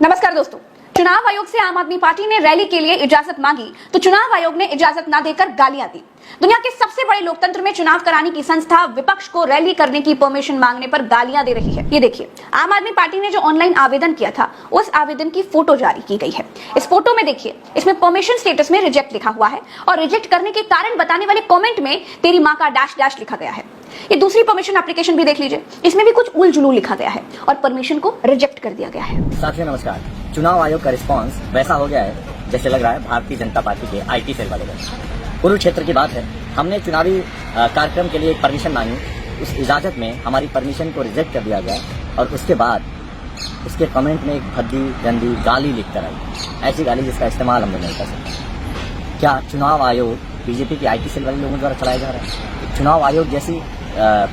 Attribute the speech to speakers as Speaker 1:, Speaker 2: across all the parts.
Speaker 1: नमस्कार दोस्तों, चुनाव आयोग से आम आदमी पार्टी ने रैली के लिए इजाजत मांगी तो चुनाव आयोग ने इजाजत न देकर गालियां दी। दुनिया के सबसे बड़े लोकतंत्र में चुनाव कराने की संस्था विपक्ष को रैली करने की परमिशन मांगने पर गालियां दे रही है। ये देखिए, आम आदमी पार्टी ने जो ऑनलाइन आवेदन किया था उस आवेदन की फोटो जारी की गई है। इस फोटो में देखिए, इसमें परमिशन स्टेटस में रिजेक्ट लिखा हुआ है और रिजेक्ट करने के कारण बताने वाले कॉमेंट में तेरी माँ का डैश डैश लिखा गया है। ये दूसरी परमिशन एप्लीकेशन भी देख लीजिए, इसमें भी कुछ उल जुलूल लिखा गया है और परमिशन को रिजेक्ट कर दिया गया है।
Speaker 2: साथियों नमस्कार। चुनाव आयोग का रिस्पांस वैसा हो गया है जैसे लग रहा है भारतीय जनता पार्टी के आईटी सेल वाले लोग। कुरुक्षेत्र की बात है, हमने चुनावी कार्यक्रम के लिए एक परमिशन मांगी, उस इजाजत में हमारी परमिशन को रिजेक्ट कर दिया गया और उसके बाद उसके कमेंट में एक भद्दी गंदी गाली लिखकर आई, ऐसी गाली जिसका इस्तेमाल हम लोग नहीं कर सकते। क्या चुनाव आयोग बीजेपी के आईटी सेल वाले लोगों द्वारा चलाया जा रहा है? चुनाव आयोग जैसी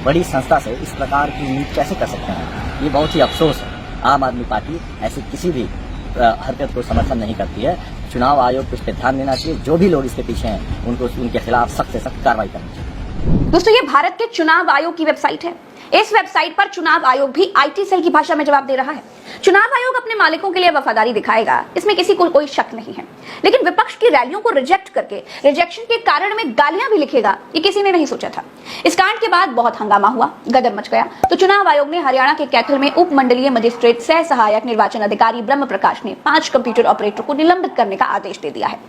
Speaker 2: बड़ी संस्था से इस प्रकार की नीति कैसे कर सकते हैं? ये बहुत ही अफसोस है। आम आदमी पार्टी ऐसी किसी भी हरकत को समर्थन नहीं करती है। चुनाव आयोग को इस पर ध्यान देना चाहिए। जो भी लोग इसके पीछे हैं उनको उनके खिलाफ सख्त से सख्त कार्रवाई करनी चाहिए।
Speaker 1: दोस्तों, ये भारत के चुनाव आयोग की वेबसाइट है। इस वेबसाइट पर चुनाव आयोग भी आईटी सेल की भाषा में जवाब दे रहा है। चुनाव आयोग अपने मालिकों के लिए वफादारी दिखाएगा, इसमें किसी को कोई शक नहीं है, लेकिन विपक्ष की रैलियों को रिजेक्ट करके रिजेक्शन के कारण में गालियां भी लिखेगा, ये किसी ने नहीं सोचा था। इस कांड के बाद बहुत हंगामा हुआ, गदर मच गया, तो चुनाव आयोग ने हरियाणा के कैथल में उप मंडलीय मजिस्ट्रेट सह सहायक निर्वाचन अधिकारी ब्रह्म प्रकाश ने 5 कंप्यूटर ऑपरेटर को निलंबित करने का आदेश दे दिया है।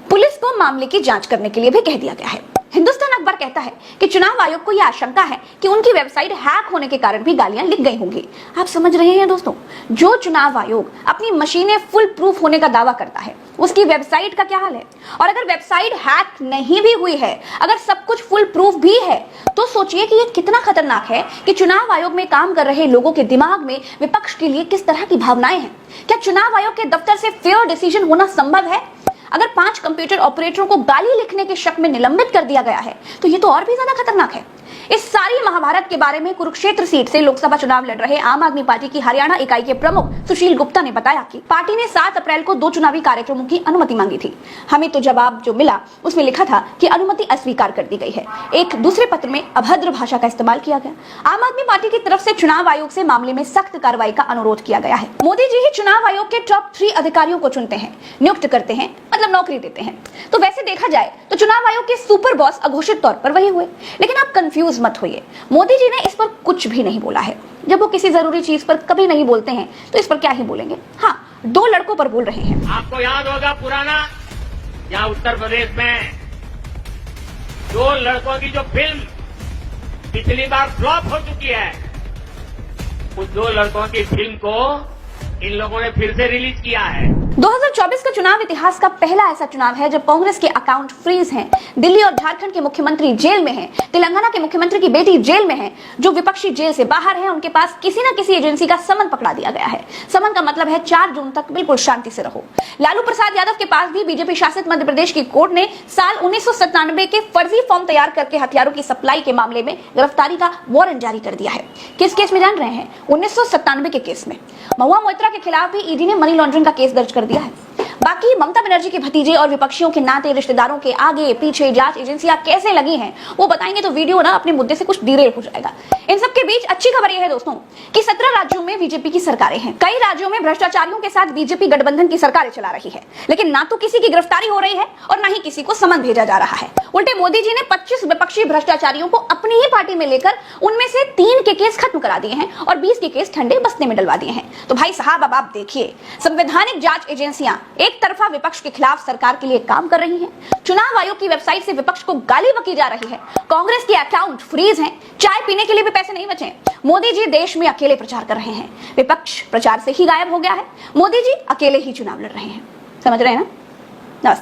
Speaker 1: पुलिस को मामले की जांच करने के लिए भी कह दिया गया है। हिंदुस्तान अखबार कहता है कि चुनाव आयोग को यह आशंका है कि उनकी वेबसाइट हैक होने के कारण भी गालियां लिख गई होंगी। आप समझ रहे हैं दोस्तों, जो चुनाव आयोग अपनी मशीनें फुल प्रूफ होने का दावा करता है, उसकी वेबसाइट का क्या हाल है? और अगर वेबसाइट हैक नहीं भी हुई है, अगर सब कुछ फुल प्रूफ भी है, तो सोचिए कि ये कितना खतरनाक है कि चुनाव आयोग में काम कर रहे लोगों के दिमाग में विपक्ष के लिए किस तरह की भावनाएं हैं। क्या चुनाव आयोग के दफ्तर से फेयर डिसीजन होना संभव है? अगर 5 कंप्यूटर ऑपरेटरों को गाली लिखने के शक में निलंबित कर दिया गया है तो ये तो और भी ज्यादा खतरनाक है। इस सारी महाभारत के बारे में कुरुक्षेत्र सीट से लोकसभा चुनाव लड़ रहे आम आदमी पार्टी की हरियाणा इकाई के प्रमुख सुशील गुप्ता ने बताया कि पार्टी ने 7 अप्रैल को 2 चुनावी कार्यक्रमों की अनुमति मांगी थी। हमें तो जवाब जो मिला उसमें लिखा था कि अनुमति अस्वीकार कर दी गई है। एक दूसरे पत्र में अभद्र भाषा का इस्तेमाल किया गया। आम आदमी पार्टी की तरफ से चुनाव आयोग से मामले में सख्त कार्रवाई का अनुरोध किया गया है। मोदी जी ही चुनाव आयोग के टॉप 3 अधिकारियों को चुनते हैं, नियुक्त करते हैं, मतलब नौकरी देते हैं। तो वैसे देखा जाए तो चुनाव आयोग के सुपर बॉस अघोषित तौर पर वही हुए। लेकिन आप कंफ्यूज मत होइए, मोदी जी ने इस पर कुछ भी नहीं बोला है। जब वो किसी जरूरी चीज पर कभी नहीं बोलते हैं तो इस पर क्या ही बोलेंगे। हाँ, 2 लड़कों पर बोल रहे हैं।
Speaker 3: आपको याद होगा पुराना, यहाँ उत्तर प्रदेश में 2 लड़कों की जो फिल्म पिछली बार फ्लॉप हो चुकी है, उस 2 लड़कों की फिल्म को इन लोगों ने फिर से रिलीज किया है।
Speaker 1: 2024 का चुनाव इतिहास का पहला ऐसा चुनाव है जब कांग्रेस के अकाउंट फ्रीज हैं। दिल्ली और झारखंड के मुख्यमंत्री जेल में हैं, तेलंगाना के मुख्यमंत्री की बेटी जेल में है। जो विपक्षी जेल से बाहर हैं, उनके पास किसी न किसी एजेंसी का समन पकड़ा दिया गया है। समन का मतलब है 4 जून तक बिल्कुल शांति से रहो। लालू प्रसाद यादव के पास भी बीजेपी शासित मध्य प्रदेश की कोर्ट ने साल 1997 के फर्जी फॉर्म तैयार करके हथियारों की सप्लाई के मामले में गिरफ्तारी का वारंट जारी कर दिया है। किस केस में जान रहे हैं? 1997 के केस में। महुआ मोइत्रा के खिलाफ भी ईडी ने मनी लॉन्ड्रिंग का केस दर्ज कर दिया है। बाकी ममता बनर्जी के भतीजे और विपक्षियों के नाते रिश्तेदारों के आगे पीछे जांच एजेंसियां कैसे लगी हैं, वो बताएंगे तो वीडियो ना अपने मुद्दे से कुछ डिरेल हो जाएगा। इन सब के बीच अच्छी खबर यह है दोस्तों कि 17 राज्यों में बीजेपी की सरकारें हैं। कई राज्यों में भ्रष्टाचारियों के साथ बीजेपी गठबंधन की सरकारें चला रही है, लेकिन ना तो किसी की गिरफ्तारी हो रही है और ना ही किसी को समन भेजा जा रहा है। उल्टे मोदी जी ने 25 विपक्षी भ्रष्टाचारियों को अपनी ही पार्टी में लेकर उनमें से 3 के केस खत्म करा दिए हैं और 20 के केस ठंडे बस्ते में डलवा दिए हैं। तो भाई साहब, अब आप देखिए, संवैधानिक जांच एजेंसियां एक तरफा विपक्ष के खिलाफ सरकार के लिए काम कर रही हैं, चुनाव आयोग की वेबसाइट से विपक्ष को गाली बकी जा रही है, कांग्रेस के अकाउंट फ्रीज हैं, चाय पीने के लिए भी पैसे नहीं बचे। मोदी जी देश में अकेले प्रचार कर रहे हैं, विपक्ष प्रचार से ही गायब हो गया है, मोदी जी अकेले ही चुनाव लड़ रहे हैं। समझ रहे हैं ना? नमस्कार।